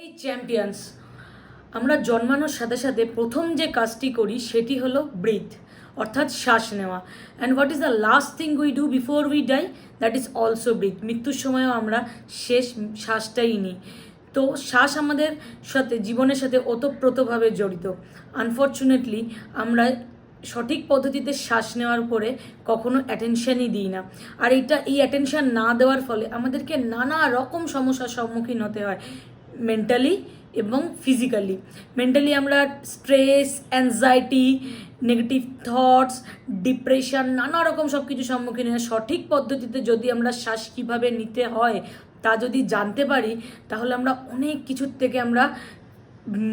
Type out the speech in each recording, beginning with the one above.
এই চ্যাম্পিয়ন্স আমরা জন্মানোর সাথে সাথে প্রথম যে কাজটি করি সেটি হলো ব্রিথ, অর্থাৎ শ্বাস নেওয়া। And what is the last thing we do before we die? That is also breath. মৃত্যুর সময়ও আমরা শেষ শ্বাসটাই নিই। তো শ্বাস আমাদের সাথে, জীবনের সাথে ওতপ্রোতভাবে জড়িত। আনফর্চুনেটলি আমরা সঠিক পদ্ধতিতে শ্বাস নেওয়ার উপরে কখনো অ্যাটেনশনই দিই না। আর এই অ্যাটেনশন না দেওয়ার ফলে আমাদেরকে নানা রকম সমস্যার সম্মুখীন হতে হয়, মেন্টালি এবং ফিজিক্যালি। মেন্টালি আমরা stress, anxiety, negative thoughts, depression, নানা রকম সব কিছু সম্মুখীন হয়। সঠিক পদ্ধতিতে যদি আমরা শ্বাস কীভাবে নিতে হয় তা যদি জানতে পারি, তাহলে আমরা অনেক কিছুর থেকে আমরা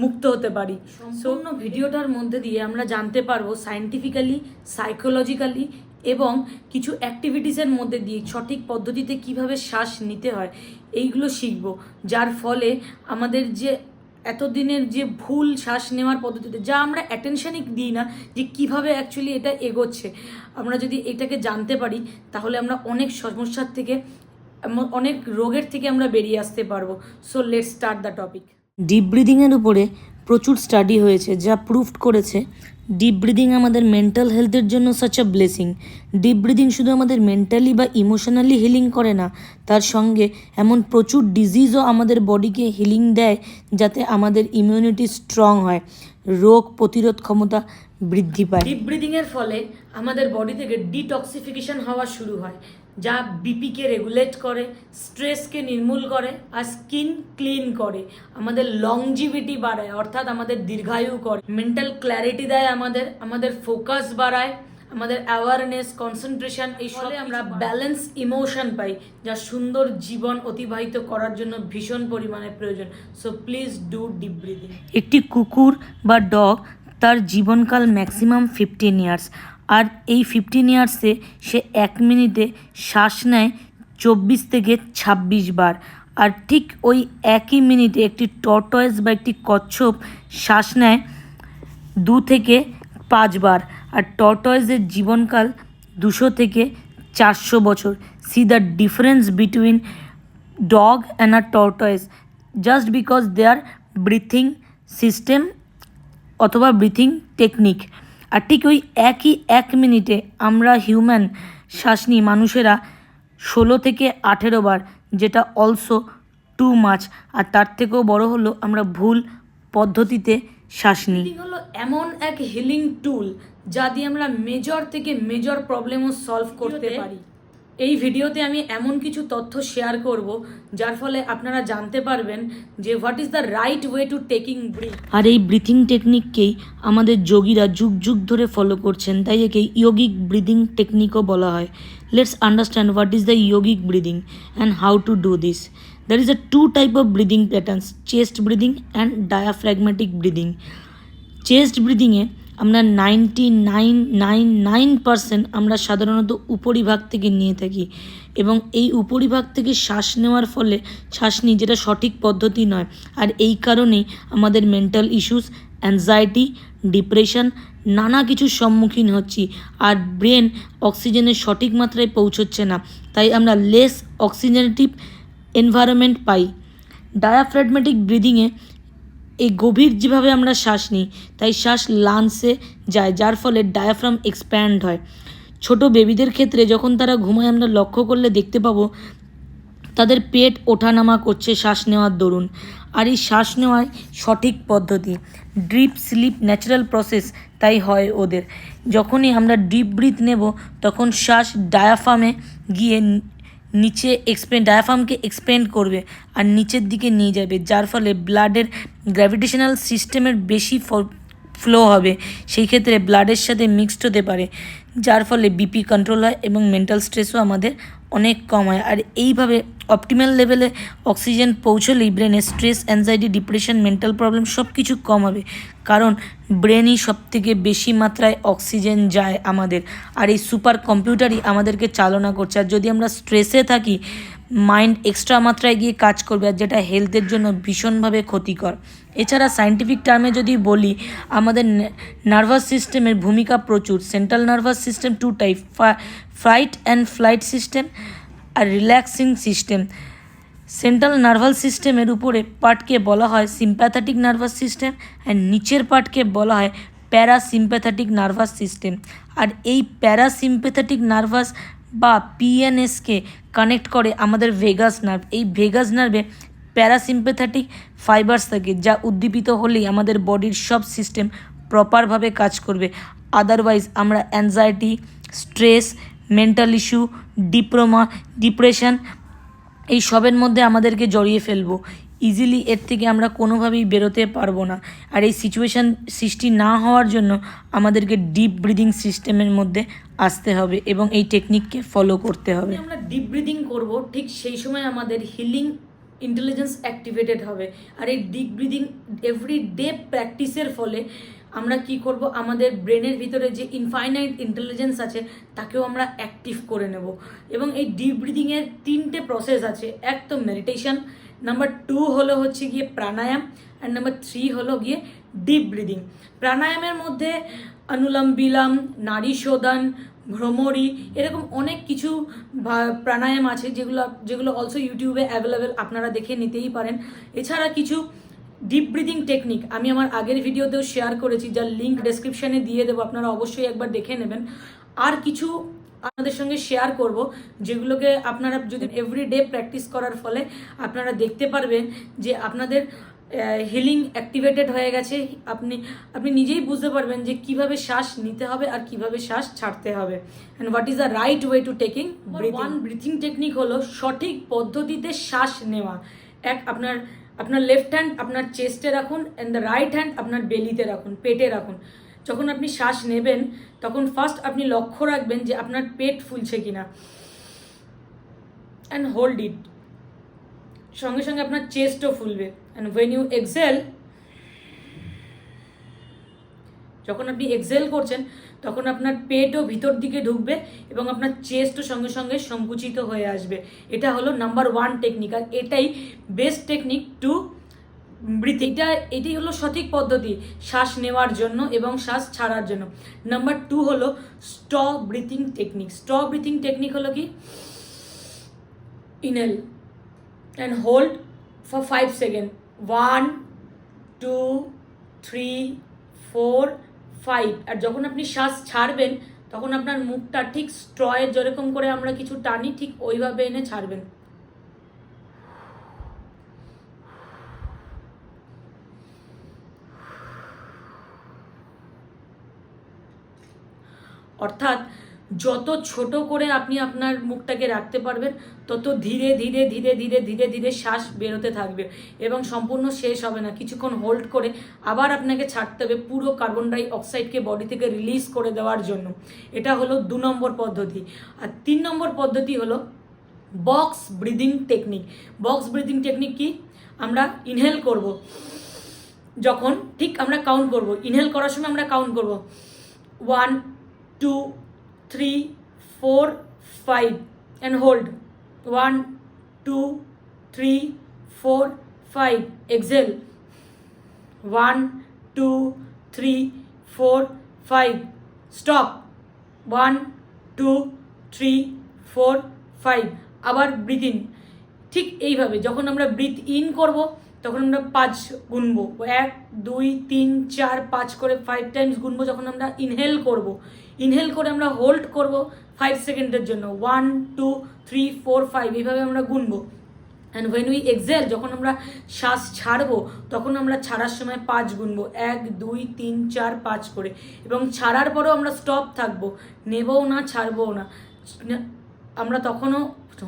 মুক্ত হতে পারি। সম্পূর্ণ ভিডিওটার মধ্যে দিয়ে আমরা জানতে পারবো সায়েন্টিফিক্যালি, সাইকোলজিক্যালি এবং কিছু অ্যাক্টিভিটিসের মধ্যে দিয়ে সঠিক পদ্ধতিতে কিভাবে শ্বাস নিতে হয় এইগুলো শিখবো, যার ফলে আমাদের যে এতদিনের যে ভুল শ্বাস নেওয়ার পদ্ধতিতে, যা আমরা অ্যাটেনশনই দিই না যে কিভাবে অ্যাকচুয়ালি এটা এগোচ্ছে, আমরা যদি এটাকে জানতে পারি তাহলে আমরা অনেক সমস্যার থেকে, অনেক রোগের থেকে আমরা বেরিয়ে আসতে পারবো। So let's start the topic. Deep ব্রিদিংয়ের উপরে প্রচুর স্টাডি হয়েছে যা প্রুভড করেছে ডিপ ব্রিদিং আমাদের মেন্টাল হেলথের জন্য such a blessing. Deep breathing শুধু আমাদের মেন্টালি বা ইমোশনালি হিলিং করে না, তার সঙ্গে এমন প্রচুর ডিজিজও আমাদের বডিকে হিলিং দেয় যাতে আমাদের ইমিউনিটি স্ট্রং হয়, রোগ প্রতিরোধ ক্ষমতা বৃদ্ধি পায়। ডিপ ব্রিদিংয়ের ফলে আমাদের বডি থেকে ডিটক্সিফিকেশন হওয়া শুরু হয়, যা বিপিকে রেগুলেট করে, স্ট্রেসকে নির্মূল করে আর স্কিন ক্লিন করে, আমাদের লংজিভিটি বাড়ায় অর্থাৎ আমাদের দীর্ঘায়ু করে, মেন্টাল ক্ল্যারিটি দেয়, আমাদের ফোকাস বাড়ায়, আমাদের অ্যাওয়ারনেস, কনসেন্ট্রেশন, এই ফলে আমরা ব্যালেন্স ইমোশন পাই, যা সুন্দর জীবন অতিবাহিত করার জন্য ভীষণ পরিমাণে প্রয়োজন। So please do deep breathing. একটি কুকুর বা ডগ তার জীবনকাল ম্যাক্সিমাম 15 ইয়ার্স, আর এই 15 ইয়ার্সে সে 1 মিনিটে শ্বাস নেয় 24 থেকে 26 বার। আর ঠিক ওই একই মিনিটে একটি টর্টয়েস বা একটি কচ্ছপ শ্বাস নেয় 2 থেকে 5 বার। আর টর্টয়েসের জীবনকাল 200 থেকে 400 বছর। See the difference between dog and a tortoise just because their breathing system অথবা ব্রিথিং টেকনিক। আর ঠিক ওই একই 1 মিনিটে আমরা হিউম্যান শ্বাস নিই মানুষেরা 16 থেকে 18 বার, যেটা অলসো টু মাচ। আর তার থেকেও বড় হলো আমরা ভুল পদ্ধতিতে শ্বাস নিই। ব্রিদিং হলো এমন এক হিলিং টুল যা দিয়ে আমরা মেজর থেকে মেজর প্রবলেমও সলভ করতে পারি। এই ভিডিওতে আমি এমন কিছু তথ্য শেয়ার করব যার ফলে আপনারা জানতে পারবেন যে what is the right way to taking breath. আর এই ব্রিথিং টেকনিককেই আমাদের যোগীরা যুগ যুগ ধরে ফলো করছেন, তাই একে ইয়োগিক ব্রিদিং টেকনিকও বলা হয়। Let's understand what is the yogic breathing and how to do this. There is a 2 type of breathing patterns, chest breathing and diaphragmatic breathing. Chest ব্রিদিংয়ে আমরা 99.99% আমরা সাধারণত উপরিভাগ থেকে নিয়ে থাকি, এবং এই উপরিভাগ থেকে শ্বাস নেওয়ার ফলে শ্বাস নিই, যেটা সঠিক পদ্ধতি নয়। আর এই কারণেই আমাদের মেন্টাল ইস্যুস, অ্যাংজাইটি, ডিপ্রেশন, নানা কিছুর সম্মুখীন হচ্ছি। আর ব্রেন অক্সিজেনের সঠিক মাত্রায় পৌঁছচ্ছে না, তাই আমরা লেস অক্সিজেনেটিভ এনভায়রনমেন্ট পাই। ডায়াফ্রাগমেটিক ব্রিদিংয়ে এই গভীর যেভাবে আমরা শ্বাস নিই তাই শ্বাস লাংসে যায়, যার ফলে ডায়াফ্রাম এক্সপ্যান্ড হয়। ছোট বেবিদের ক্ষেত্রে যখন তারা ঘুমায় আমরা লক্ষ্য করলে দেখতে পাবো তাদের পেট ওঠানামা করছে শ্বাস নেওয়ার দরুন। আর এই শ্বাস নেওয়ায় সঠিক পদ্ধতি, ডিপ স্লিপ ন্যাচারাল প্রসেস তাই হয় ওদের। যখনই আমরা ডিপ ব্রিথ নেব তখন শ্বাস ডায়াফ্রামে গিয়ে নিচে ডায়াফ্রামকে এক্সপেন্ড করবে আর নিচের দিকে নিয়ে যাবে, যার ফলে ব্লাডের গ্র্যাভিটেশনাল সিস্টেমের বেশি ফ্লো হবে, সেই ক্ষেত্রে ব্লাডের সাথে মিক্সড হতে পারে, যার ফলে বিপি কন্ট্রোল হয় এবং মেন্টাল স্ট্রেসও আমাদের অনেক কম হয়। আর এইভাবে অপটিমাল লেভেলে অক্সিজেন পৌঁছলেই ব্রেনে stress, anxiety, depression, mental problem সব কিছু কম হবে, কারণ ব্রেনই সবথেকে বেশি মাত্রায় অক্সিজেন যায় আমাদের। আর এই সুপার কম্পিউটারই আমাদেরকে চালনা করছে। আর যদি আমরা স্ট্রেসে থাকি, মাইন্ড এক্সট্রা মাত্রায় গিয়ে কাজ করবে, আর যেটা হেলথের জন্য ভীষণভাবে ক্ষতিকর। এছাড়া সায়েন্টিফিক টার্মে যদি বলি, আমাদের নার্ভাস সিস্টেমের ভূমিকা প্রচুর। Central nervous system 2 type, fight and flight system আর রিল্যাক্সিং সিস্টেম। সেন্ট্রাল নার্ভাস সিস্টেমের উপরে পার্টকে বলা হয় সিম্প্যাথেটিক নার্ভাস সিস্টেম অ্যান্ড নিচের পার্টকে বলা হয় প্যারাসিম্প্যাথেটিক নার্ভাস সিস্টেম। আর এই প্যারাসিম্প্যাথেটিক নার্ভাস বা পিএনএসকে কানেক্ট করে আমাদের ভেগাস নার্ভ। এই ভেগাস নার্ভে প্যারাসিম্প্যাথেটিক ফাইবার্স থাকে, যা উদ্দীপিত হলেই আমাদের বডির সব সিস্টেম প্রপারভাবে কাজ করবে। আদারওয়াইজ আমরা anxiety, stress, mental issue, depression এই সবের মধ্যে আমাদেরকে জড়িয়ে ফেলবো। ইজিলি এর থেকে আমরা কোনোভাবেই বেরোতে পারবো না। আর এই সিচুয়েশান সৃষ্টি না হওয়ার জন্য আমাদেরকে ডিপ ব্রিদিং সিস্টেমের মধ্যে আসতে হবে এবং এই টেকনিককে ফলো করতে হবে। আমরা ডিপ ব্রিদিং করব, ঠিক সেই সময় আমাদের হিলিং ইন্টেলিজেন্স অ্যাক্টিভেটেড হবে। আর এই ডিপ ব্রিদিং এভরি ডে প্র্যাকটিসের ফলে আমরা কি করব, আমাদের ব্রেনের ভিতরে যে ইনফাইনাইট ইন্টেলিজেন্স আছে তাকেও আমরা অ্যাক্টিভ করে নেব। এবং এই ডিপ ব্রিদিংয়ের 3টে প্রসেস আছে। এক তো মেডিটেশন, নাম্বার 2 হলো হচ্ছে গিয়ে প্রাণায়াম, অ্যান্ড নাম্বার 3 হলো গিয়ে ডিপ ব্রিদিং। প্রাণায়ামের মধ্যে অনুলোম বিলোম, নাড়ি শোধন, ভ্রমরি, এরকম অনেক কিছু প্রাণায়াম আছে যেগুলো অলসো ইউটিউবে অ্যাভেলেবেল, আপনারা দেখে নিতেই পারেন। এছাড়া কিছু ডিপ ব্রিদিং টেকনিক আমি আমার আগের ভিডিওতেও শেয়ার করেছি, যার লিঙ্ক ডেসক্রিপশানে দিয়ে দেবো, আপনারা অবশ্যই একবার দেখে নেবেন। আর কিছু আপনাদের সঙ্গে শেয়ার করব যেগুলোকে আপনারা যদি এভরিডে প্র্যাকটিস করার ফলে আপনারা দেখতে পারবেন যে আপনাদের হিলিং অ্যাক্টিভেটেড হয়ে গেছে। আপনি নিজেই বুঝতে পারবেন যে কিভাবে শ্বাস নিতে হবে আর কিভাবে শ্বাস ছাড়তে হবে, and what is the right way to taking one breathing technique হলো সঠিক পদ্ধতিতে শ্বাস নেওয়া। আপনার লেফট হ্যান্ড আপনার চেস্টে রাখুন, অ্যান্ড দ্য রাইট হ্যান্ড আপনার বেলিতে রাখুন, পেটে রাখুন। যখন আপনি শ্বাস নেবেন তখন ফার্স্ট আপনি লক্ষ্য রাখবেন যে আপনার পেট ফুলছে কিনা, অ্যান্ড হোল্ড ইট। সঙ্গে সঙ্গে আপনার চেস্টও ফুলবে। অ্যান্ড ওয়েন ইউ এক্সেল, যখন আপনি এক্সেল করছেন তখন আপনার পেটও ভিতর দিকে ঢুকবে এবং আপনার চেস্টও সঙ্গে সঙ্গে সংকুচিত হয়ে আসবে। এটা হলো নাম্বার 1 টেকনিক, আর এটাই বেস্ট টেকনিক টু ব্রিথ। এটাই হলো সঠিক পদ্ধতি শ্বাস নেওয়ার জন্য এবং শ্বাস ছাড়ার জন্য। নাম্বার 2 হলো stop breathing technique. Stop breathing technique হলো কি, inhale and hold for 5 second, 1 2 3 4 5। আর যখন আপনি শ্বাস ছাড়বেন তখন আপনার মুখটা ঠিক স্ট্রয়ের যেরকম করে আমরা কিছু টানি, ঠিক ওইভাবে এনে ছাড়বেন। অর্থাৎ যত ছোট করে আপনি আপনার মুখটাকে রাখতে পারবেন তত ধীরে ধীরে ধীরে ধীরে ধীরে ধীরে শ্বাস বেরোতে থাকবে এবং সম্পূর্ণ শেষ হবে না। কিছুক্ষণ হোল্ড করে আবার আপনাকে ছাড়তে হবে পুরো কার্বন ডাই অক্সাইডকে বডি থেকে রিলিজ করে দেওয়ার জন্য। এটা হলো 2 নম্বর পদ্ধতি। আর 3 নম্বর পদ্ধতি হলো box breathing technique. Box breathing technique কি, আমরা ইনহেল করব, যখন ঠিক আমরা কাউন্ট করব, ইনহেল করার সময় আমরা কাউন্ট করব 1 2 3 4 5 and hold 1 2 3 4 5. Exhale 1 2 3 4 5. Stop 1 2 3 4 5. আবার ব্রিথ ইন। ঠিক এইভাবে যখন আমরা ব্রিথ ইন করব তখন আমরা 5 গুনবো, 1 2 3 4 5 করে 5 টাইমস গুনবো। যখন আমরা ইনহেল করব, ইনহেল করে আমরা হোল্ড করব 5 সেকেন্ডের জন্য, 1 2 3 4 5 এইভাবে আমরা গুনবো। অ্যান্ড ওয়েন উই এক্সেল, যখন আমরা শ্বাস ছাড়বো তখন আমরা ছাড়ার সময় 5 গুনবো, 1 2 3 4 5 করে। এবং ছাড়ার পরেও আমরা স্টপ থাকবো, নেবও না ছাড়বও না, আমরা তখনও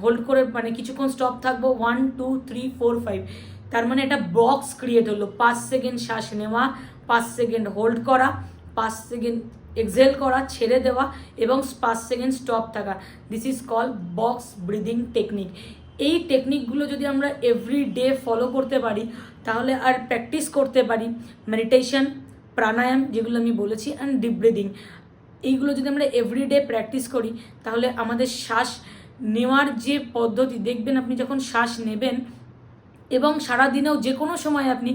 হোল্ড করে মানে কিছুক্ষণ স্টপ থাকবো, 1 2 3 4 5। তার মানে একটা বক্স ক্রিয়েট হলো। 5 সেকেন্ড শ্বাস নেওয়া, 5 সেকেন্ড হোল্ড করা, 5 সেকেন্ড এক্সহেল করা, ছেড়ে দেওয়া এবং 5 সেকেন্ড স্টপ থাকা। This is call box breathing technique. এই টেকনিকগুলো যদি আমরা এভরি ডে ফলো করতে পারি তাহলে আর প্র্যাকটিস করতে পারি মেডিটেশন, প্রাণায়াম যেগুলো আমি বলেছি, অ্যান্ড ডিপ ব্রিদিং, এইগুলো যদি আমরা এভরিডে প্র্যাকটিস করি তাহলে আমাদের শ্বাস নেওয়ার যে পদ্ধতি, দেখবেন আপনি যখন শ্বাস নেবেন এবং সারাদিনেও যে কোনো সময় আপনি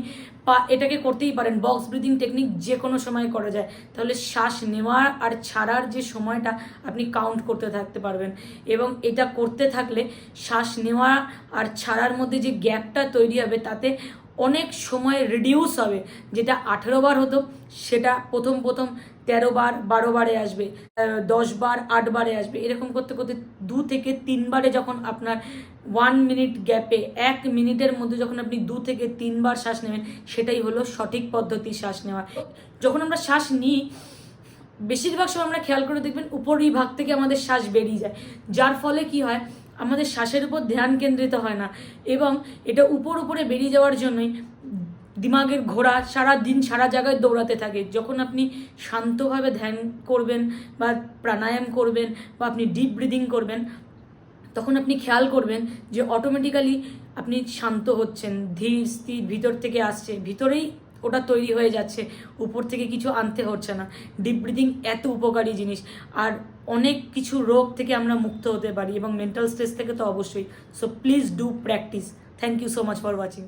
এটাকে করতেই পারেন। বক্স ব্রিদিং টেকনিক যে কোনো সময় করা যায়। তাহলে শ্বাস নেওয়ার আর ছাড়ার যে সময়টা আপনি কাউন্ট করতে থাকতে পারবেন, এবং এটা করতে থাকলে শ্বাস নেওয়া আর ছাড়ার মধ্যে যে গ্যাপটা তৈরি হবে তাতে অনেক সময় রিডিউস হবে। যেটা 18 বার হতো সেটা প্রথম 13 বার 12 বারে আসবে, 10 বার 8 বারে আসবে। এরকম করতে করতে 2 থেকে 3 বারে যখন আপনার 1 মিনিট গ্যাপে 1 মিনিটের মধ্যে যখন আপনি 2 থেকে 3 বার শ্বাস নেবেন, সেটাই হলো সঠিক পদ্ধতি শ্বাস নেওয়া। যখন আমরা শ্বাস নিই বেশিরভাগ সময় আমরা খেয়াল করে দেখবেন উপরিভাগ থেকে আমাদের শ্বাস বেরিয়ে যায়, যার ফলে কি হয় আমাদের শ্বাসের উপর ধ্যান কেন্দ্রিত হয় না, এবং এটা উপরে বেরিয়ে যাওয়ার জন্যই দিমাগের ঘোড়া সারা দিন সারা জায়গায় দৌড়াতে থাকে। যখন আপনি শান্তভাবে ধ্যান করবেন বা প্রাণায়াম করবেন বা আপনি ডিপ ব্রিদিং করবেন, তখন আপনি খেয়াল করবেন যে অটোমেটিক্যালি আপনি শান্ত হচ্ছেন, ধীর স্থির ভিতর থেকে আসছে, ভিতরেই ওটা তৈরি হয়ে যাচ্ছে, উপর থেকে কিছু আনতে হচ্ছে না। ডিপ ব্রিদিং এত উপকারী জিনিস, আর অনেক কিছু রোগ থেকে আমরা মুক্ত হতে পারি, এবং মেন্টাল স্ট্রেস থেকে তো অবশ্যই। So please do practice. Thank you so much for watching.